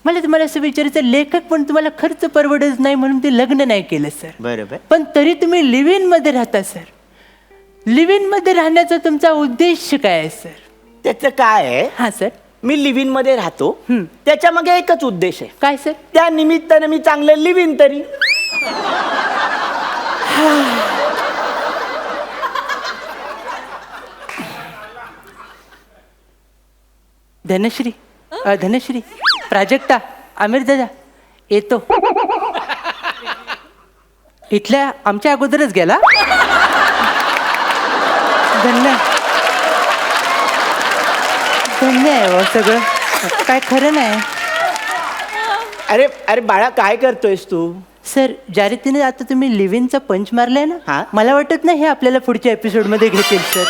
मला तुम्हाला असं विचारायचं, लेखक पण तुम्हाला खर्च परवडत नाही म्हणून ते लग्न नाही केलं सर. बरोबर. पण तरी तुम्ही लिव्ह इन मध्ये राहता सर. लिव्ह इन मध्ये राहण्याचा तुमचा उद्देश काय आहे सर? त्याचं काय आहे, हा सर. मी लिव्ह इन मध्ये राहतो, त्याच्या मागे एकच उद्देश आहे. काय सर? त्या निमित्ताने मी चांगलं लिव्ह इन तरी. धनश्री, धनश्री, प्राजक्ता, आमिर दादा येतो. इथल्या आमच्या अगोदरच गेला. धन्य धन्य आहे हो सगळं, काय खरं नाही. अरे अरे बाळा, काय करतोयस तू? सर, ज्या रीतीने आता तुम्ही लिव्हिनचा पंच मारलाय हा? ना, मला वाटत नाही हे आपल्याला पुढच्या एपिसोड मध्ये घेतील सर.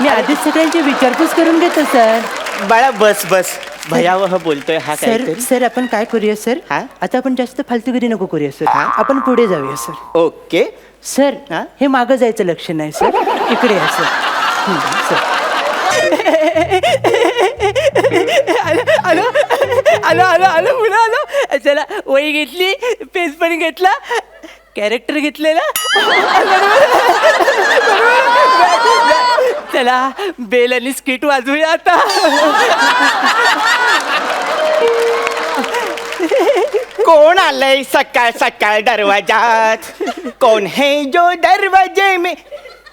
मी आधीच सगळ्यांची विचारपूस करून घेतो सर. बाळा बस बस, भयावह बोलतोय हा सर. काहीतरी. सर आपण काय करूया सर, हा? आता आपण जास्त फालतूगिरी नको करूया सर. हा? आपण पुढे जाऊया सर. ओके. सर हा? हे मागं जायचं लक्ष नाही सर, इकडे या सर. सर आलो आलो आलो आलो पुढे आलो. चला, वही घेतली, पेज पण घेतला, कॅरेक्टर घेतलेला. चला बेल आणि स्किट वाजवूया आता. कोण आलंय सकाळ सकाळ दरवाजात? कोण है जो दरवाजे में?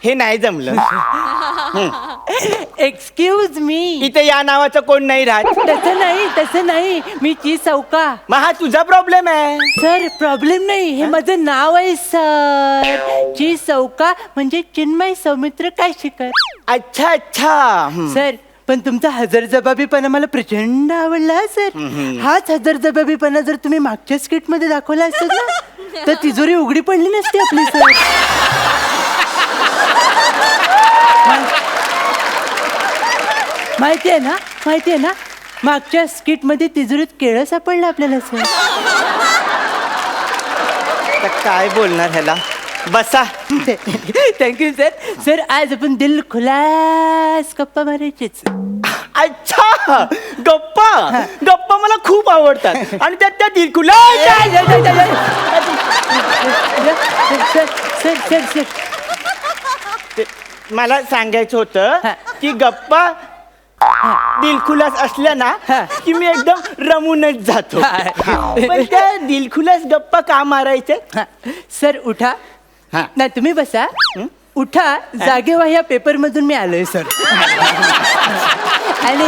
हे नाही जमलं. Excuse me. इथे या नावाचं कोण नाही राहत. तसं नाही, मी ची चौका. मग हा तुझा प्रॉब्लेम आहे. सर प्रॉब्लेम नाही, हे माझं नाव आहे सर. ची चौका म्हणजे चिन्मय सौमित्र काशीकर. अच्छा अच्छा. सर पण तुमचा हजरजबाबीपणा मला प्रचंड आवडला हा सर. हाच हजरजबाबीपणा जर तुम्ही मागच्या स्किट मध्ये दाखवला असत ना, तर तिजोरी उघडी पडली नसती आपली सर. माहिती आहे ना, मागच्या स्किट मध्ये तिजोरीत केळं सापडलं आपल्याला सर. तर काय बोलणार ह्याला? बसा. Thank you sir. सर आज आपण दिल खुलास गप्पा मारायचीच. अच्छा, गप्पा गप्पा मला खूप आवडतात. आणि त्यात त्या दिलखुला. सर सर सर मला सांगायचं होतं की गप्पा दिलखुलास असल्या ना की मी एकदम रमूनच जातो. पण त्या दिलखुलास गप्पा का मारायचे? सर उठा. नाही तुम्ही बसा. उठा, जागे व्हा. या पेपर मधून मी आलोय सर. आणि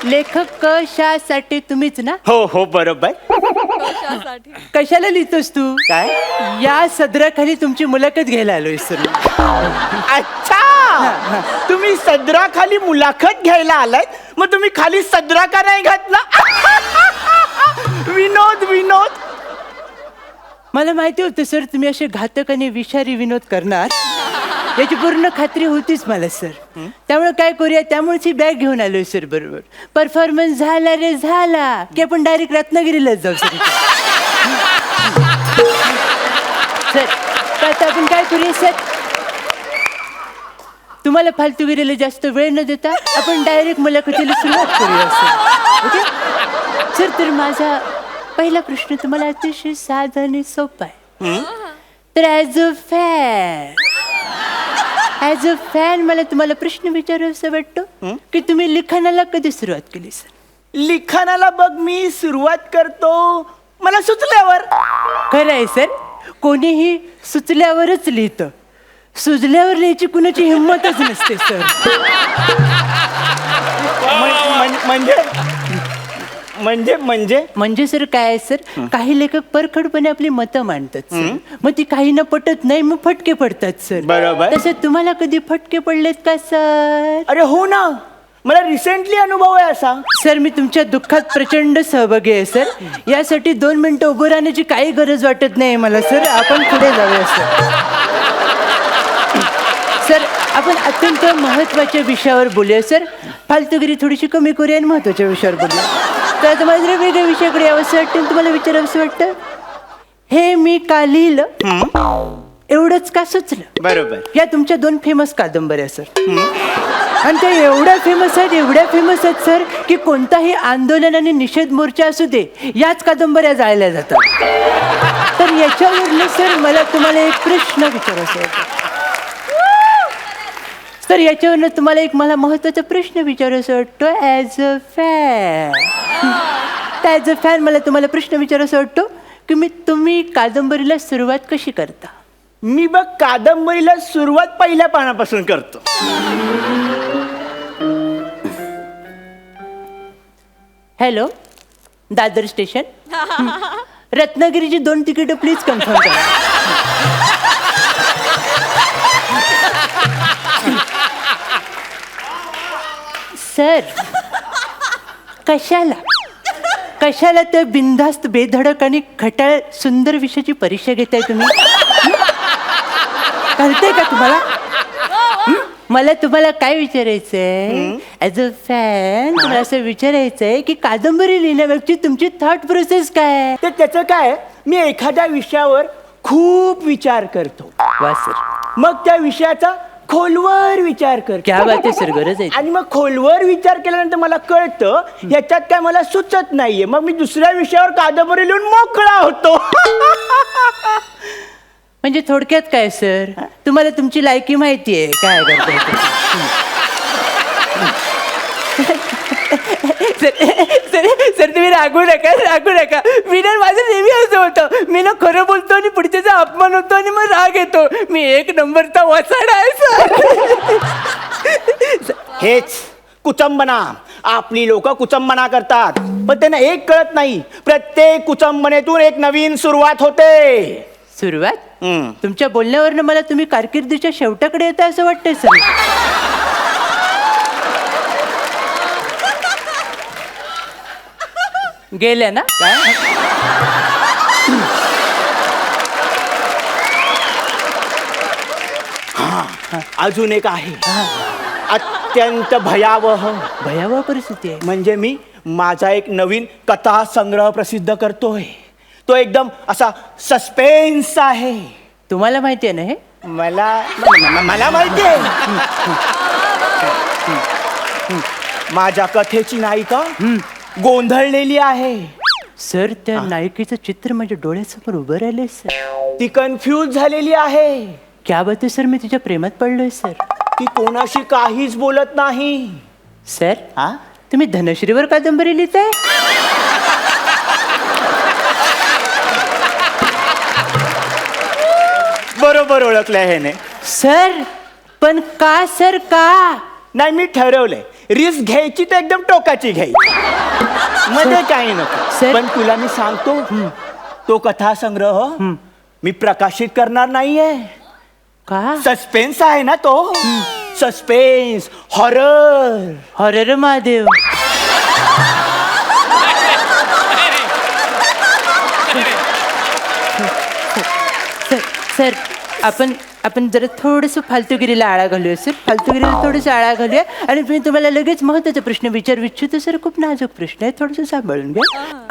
लेखक कशासाठी तुम्हीच ना? हो हो बरोबर. कशाला लिहितोस तू? काय? या सदराखाली तुमची मुलाखत घ्यायला आलोय सर. अच्छा, तुम्ही सदराखाली मुलाखत घ्यायला आलाय, मग तुम्ही खाली सदरा का नाही घातला? विनोद विनोद. मला माहिती होतं सर तुम्ही असे घातक आणि विषारी विनोद करणार, याची पूर्ण खात्री होतीच मला सर. त्यामुळे काय करूया, त्यामुळेच ही बॅग घेऊन आलोय सर. बरोबर परफॉर्मन्स झाला रे झाला की आपण डायरेक्ट रत्नागिरीलाच जाऊ सर. तर आता आपण काय करूया सर, तुम्हाला फालतूगिरीला जास्त वेळ न देता आपण डायरेक्ट मुलाखतीला सुरुवात करूया सर. Okay sir. तर माझा पहिला प्रश्न तुम्हाला अतिशय साधा आणि सोपा आहे. तर ॲज अ फॅन मला तुम्हाला प्रश्न विचारायचा वाटतो की तुम्ही लिखाणाला कधी सुरुवात केली सर? लिखाणाला बघ मी सुरुवात करतो मला सुचल्यावर. खरं आहे सर, कोणीही सुचल्यावरच लिहितं, सुजल्यावर लिहायची कुणाची हिंमतच नसते सर. म्हणजे म्हणजे म्हणजे म्हणजे सर काय आहे सर, काही लेखक परखडपणे आपली मतं मांडतात सर. मग ती काहींना पटत नाही, मग फटके पडतात सर. बरोबर. तसं तुम्हाला कधी फटके पडलेत का सर? अरे हो ना, मला रिसेंटली अनुभव आहे असा. सर मी तुमच्या दुःखात प्रचंड सहभागी आहे सर. यासाठी 2 मिनिटं उभं राहण्याची काही गरज वाटत नाही मला सर. आपण पुढे जाऊया सर. सर आपण अत्यंत महत्त्वाच्या विषयावर बोलूया सर. फालतूगिरी थोडीशी कमी करूया आणि महत्त्वाच्या विषयावर बोलूया. तर आता मला जरा वेगळ्या विषयाकडे यावंसं वाटतं, तुम्हाला विचारावंसं वाटतं. हे मी का लिहिलं एवढंच का सुचलं? बरोबर. या तुमच्या 2 फेमस कादंबऱ्या सर. आणि ते एवढ्या फेमस आहेत सर की कोणताही आंदोलन आणि निषेध मोर्चा असू दे याच कादंबऱ्या जाळल्या जातात. तर याच्यावरनं सर मला तुम्हाला एक प्रश्न विचारायचा होता. तर याच्यावरनं तुम्हाला एक मला महत्वाचा प्रश्न विचारायचा वाटतो ॲज अ फॅन मला तुम्हाला प्रश्न विचारायचा वाटतो की तुम्ही कादंबरीला सुरुवात कशी करता? मी बघ कादंबरीला सुरुवात पहिल्या पानापासून करतो. Hello, Dadar station. रत्नागिरीची 2 तिकीटं प्लीज कन्फर्म करा. सर, कशाला त्या बिनधास्त बेधडक आणि खटाळ सुंदर विषयाची परीक्षा घेताय तुम्ही? कळतंय का तुम्हाला? मला तुम्हाला काय विचारायचंय ॲज अ फॅन, तुम्हाला असं विचारायचंय की कादंबरी लिहिण्यामागची तुमची थॉट प्रोसेस काय? तर त्याचं काय, मी एखाद्या विषयावर खूप विचार करतो. वा सर, मग त्या विषयाचा खोलवर विचार करतो. क्या बात आहे सर, गरज आहे. आणि मग खोलवर विचार केल्यानंतर मला कळतं ह्याच्यात काय मला सुचत नाहीये. मग मी दुसऱ्या विषयावर कादंबरी लिहून मोकळा होतो. म्हणजे थोडक्यात काय सर, तुम्हाला तुमची लायकी माहिती आहे काय करताय ते. सर तुम्ही रागू नका. मी ना माझं नेहमी असं होतं, मी ना खरं बोलतो आणि पुढच्याचा अपमान होतो आणि मग राग येतो. मी 1 नंबरचा वसाडा आहे सर. हेच कुचंबना, आपली लोक कुचंबना करतात, पण त्यांना एक कळत नाही, प्रत्येक कुचंबनेतून एक नवीन सुरुवात होते. सुरुवात? तुमच्या बोलण्यावरनं मला तुम्ही कारकिर्दीच्या शेवटाकडे येता असं वाटतंय सर. गेल्या ना काय? अजून एक आहे, अत्यंत भयावह परिस्थिती आहे. म्हणजे मी माझा एक नवीन कथा संग्रह प्रसिद्ध करतोय. तो एकदम असा सस्पेन्स आहे. तुम्हाला माहिती आहे ना हे? मला माहिती आहे. माझ्या कथेची नायिका गोंधळलेली आहे. सर, त्या नायिकेचं चित्र माझ्या डोळ्यासमोर उभं राहिलंय सर. ती कन्फ्यूज झालेली आहे. क्या बात आहे सर, मी तिच्या प्रेमात पडलोय सर. ती कोणाशी काहीच बोलत नाही. सर, तुम्ही धनश्रीवर कादंबरी लिहिताय? बरोबर ओळखलंय ह्याने. सर, पण का सर, का? नाही, मी ठरवलंय रिस्क घ्यायची तर एकदम टोकाची घ्यायची, मध्ये काही नको. पण तुला मी सांगतो, तो कथा संग्रह मी प्रकाशित करणार नाहीये. का? सस्पेन्स आहे ना तो. Suspense, horror Mahadev. सर, आपण जरा थोडंसं फालतूगिरीला आळा घालूया सर. फालतूगिरीला थोडंसं आळा घालूया. आणि मी तुम्हाला लगेच महत्त्वाचा प्रश्न विचारू इच्छितो सर. खूप नाजूक प्रश्न आहे, थोडंसं सांभाळून घ्या.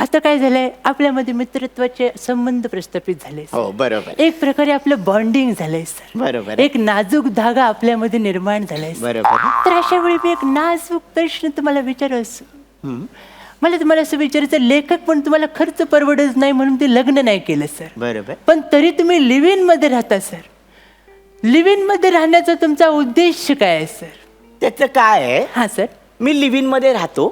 आता काय झालंय, आपल्यामध्ये मित्रत्वाचे संबंध प्रस्थापित झाले. हो, बरोबर. एक प्रकारे आपलं बॉन्डिंग झालंय सर. बरोबर. एक नाजूक धागा आपल्यामध्ये निर्माण झालाय. बरोबर. तर अशा वेळी मी एक नाजूक प्रश्न तुम्हाला विचारायचं. मला तुम्हाला असं विचारायचं, लेखक पण तुम्हाला खर्च परवडत नाही म्हणून ते लग्न नाही केलं सर. बरोबर. पण तरी तुम्ही लिव्ह इन मध्ये राहता सर. लिव्ह इन मध्ये राहण्याचा तुमचा उद्देश काय आहे सर? त्याचं काय आहे? हा सर, मी लिव्ह इन मध्ये राहतो,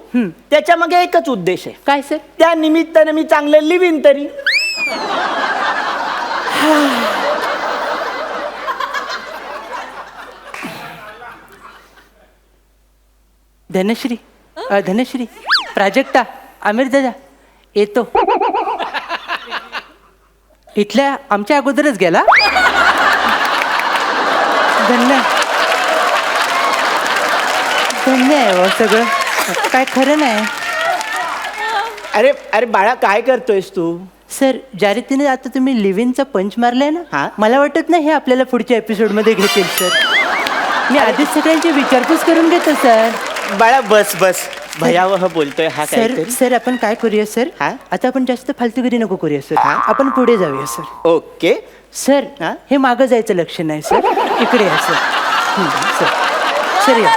त्याच्या मागे एकच उद्देश आहे. काय सर? त्या निमित्ताने मी चांगलं लिव्ह इन तरी. धनश्री, प्राजक्ता, आमिर दादा येतो. इथल्या आमच्या अगोदरच गेला. धन्य आहे सगळं, काय खरं नाही. अरे बाळा, काय करतोयस तू? सर, ज्या रीतीने आता तुम्ही लिव्हिनचा पंच मारलाय ना, मला वाटत नाही हे आपल्याला पुढच्या एपिसोड मध्ये घेतील सर. मी आधीच सगळ्यांची विचारपूस करून घेतो सर. बाळा बस भयावह बोलतोय हा. सर आपण काय करूया सर, आता आपण जास्त फालतूगिरी नको करूया सर. आपण पुढे जाऊया सर. Okay sir. हे मागं जायचं लक्ष नाही सर, इकडे या सर. सर या.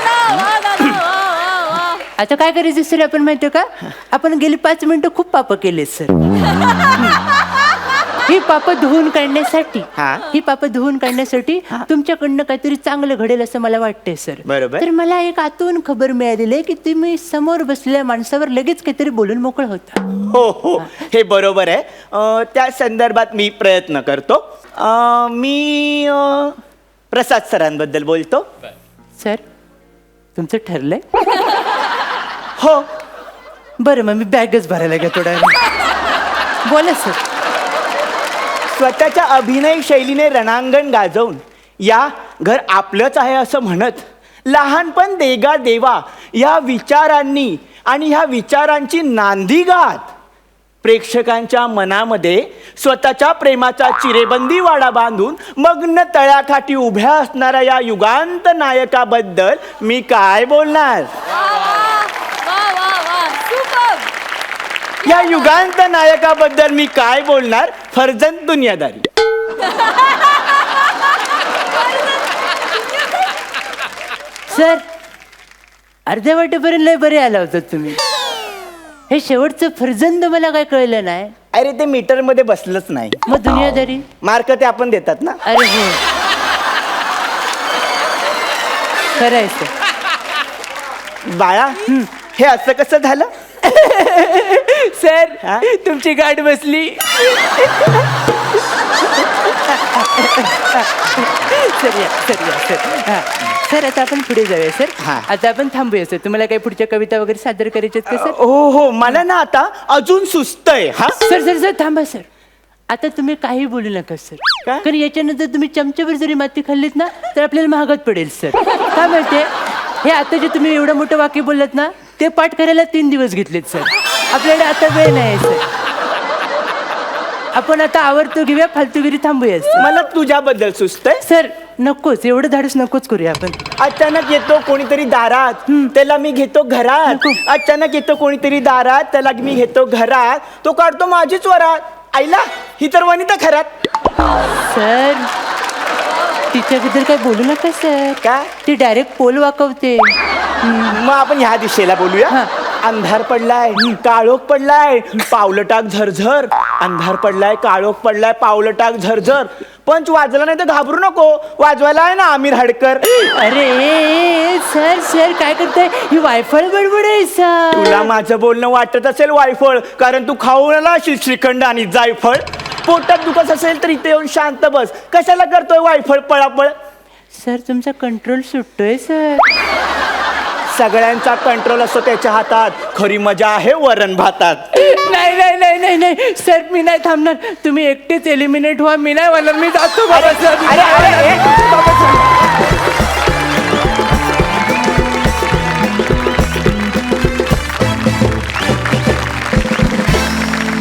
आता काय करायचं सर आपण माहितीये का आपण गेली 5 मिनिटं खूप पाप केले सर. ही पाप धुवून काढण्यासाठी ही पाप धुवून काढण्यासाठी तुमच्याकडनं काहीतरी चांगलं घडेल असं मला वाटतंय सर. बरोबर. तर मला एक आतून खबर मिळालेली आहे की तुम्ही समोर बसलेल्या माणसावर लगेच काहीतरी बोलून मोकळ होता. हो हो हे बरोबर आहे. त्या संदर्भात मी प्रयत्न करतो. मी प्रसाद सरांबद्दल बोलतो. सर तुमचं ठरलंय? हो. बरं मग मी बॅगच भरायला घ्या थोडा वेळ. बोला सर. स्वतःच्या अभिनय शैलीने रणांगण गाजवून या घर आपलंच आहे असं म्हणत लहानपण देगा देवा या विचारांनी आणि ह्या विचारांची नांदी गात प्रेक्षकांच्या मनामध्ये स्वतःच्या प्रेमाचा चिरेबंदी वाडा बांधून मग्न तळ्याकाठी उभ्या असणाऱ्या या युगांत नायकाबद्दल मी काय बोलणार. या युगांत नायकाबद्दल मी काय बोलणार. फर्जंद दुनियादारी. सर अर्ध्या वाटेपर्यंत लय बरे आला होता तुम्ही. हे शेवटचं फर्जंद मला काय कळलं नाही. अरे ते मीटर मध्ये बसलंच नाही. मग दुनियादारी मार्क ते आपण देतात ना. अरे हो खरं आहे सर. बाळा हे असं कसं झालं. सर तुमची गाठ बसली. सर या सर या सर. सर आता आपण पुढे जाऊया सर. आता आपण थांबूया सर. तुम्हाला काही पुढच्या कविता वगैरे सादर करायच्या आहेत का सर? हो हो मला ना आता अजून सुस्तय. हा सर सर सर थांबा सर. आता तुम्ही काही बोलू नका सर. काय? कारण याच्यानंतर तुम्ही चमच्यावर जरी माती खाल्लीत ना तर आपल्याला महागात पडेल सर. काय माहितीये हे आता जे तुम्ही एवढं मोठं वाक्य बोललात ना ते पाठ करायला 3 दिवस घेतलेत सर. आपल्याला आता वेळ नाही सर. आपण आता आवर्तो घेऊया फालतूगिरी थांबूया सर. मला तुझ्याबद्दल सुस्तय. सर नकोच एवढं धाडस नकोच करूया आपण. अचानक येतो कोणीतरी दारात त्याला मी घेतो घरात. नको. अचानक येतो कोणीतरी दारात त्याला मी घेतो घरात. तो काढतो माझीच वरात. आईला ही तर वनिता खरात. सर तिच्याबद्दल काय बोलू नका सर. काय? ती डायरेक्ट पोल वाकवते. मग आपण ह्या दिशेला बोलूया. अंधार पडलाय काळोख पडलाय पावलं टाक झरझर. अंधार पडलाय काळोख पडलाय पावलं टाक झरझर. पंच वाजला नाही तर घाबरू नको. वाजवायला आहे ना आमिर हडकर. अरे सर सर काय करताय. ही वायफळ बडबड आहे सर. तुला माझं बोलणं वाटत असेल वायफळ कारण तू खाऊन असशील श्रीखंड आणि जायफळ. पोटात दुखत असेल तर इथे येऊन शांत बस. कशाला करतोय वायफळ पळापळ. सर तुमचा कंट्रोल सुटतोय सर. सगळ्यांचा कंट्रोल असतो त्याच्या हातात. खरी मजा आहे वरण भातात. नाही नाही नाही नाही नाही सर मी नाही थांबणार. तुम्ही एकटेच एलिमिनेट व्हा. मी नाही मला मी जातो बाबा सर. अरे, अरे, अरे,